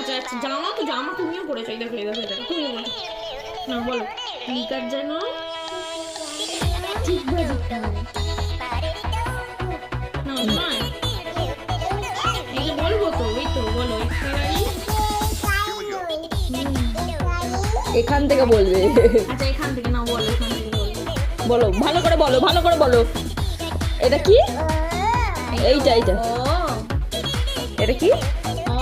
আচ্ছা আচ্ছা জামা তো জামা তুমিও পড়েছো, এই দেখো এই দেখো দেখো তুমিও পড়েছো। না বলো লিকার যেন ঠিক বাজে না নয়, এই যে বলবো তো, ওই তো বলো এখান থেকে বলবে। আচ্ছা এখান থেকে না বলো, এখান থেকে বলো ভালো করে বলো, ভালো করে বলো। এটা কি? এইটা এইটা ও এটা কি? ও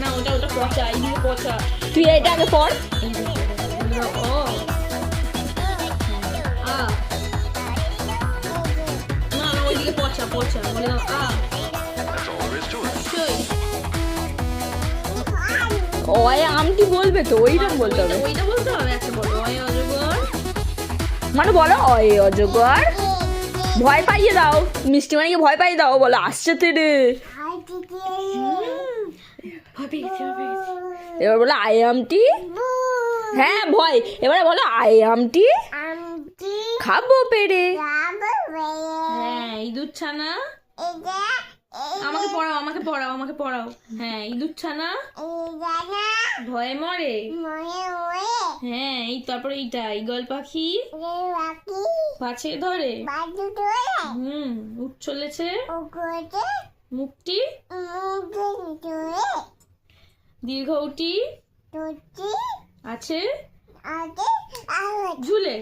না ওটা ওটা পচা, এই দিকে পচা। তুই এটা আগে পড়। ও আ না না ওইদিকে পচা পচা বলে দাও আ সই অয় আমটি বলবে তো, ওইরকম বলতে হবে। ওইটা বলতে হবে। আচ্ছা বলো অয় অজগর মানে বলো অয় অজগর। ভয় পাইয়ে দাও, মিষ্টি মানিকে ভয় পাইয়ে দাও, বলো আসছে তেরে। ভয় পেয়ে গেছি, ভয় পেয়ে গেছি। এবার বলো আই আমটি। হ্যাঁ ভয়, এবারে বলো আই আমটি খাবো পেরে। হ্যাঁ ইঁদুর ছানা, আমাকে পড়াও আমাকে পড়াও আমাকে পড়াও। হ্যাঁ ইঁদুর ছানা ভয়ে মরে। হ্যাঁ এই তারপরে এইটা ঈগল পাখি পাছে ধরে। উঠ চলেছে মুখটি দীর্ঘ উটি আছে ঝুলে।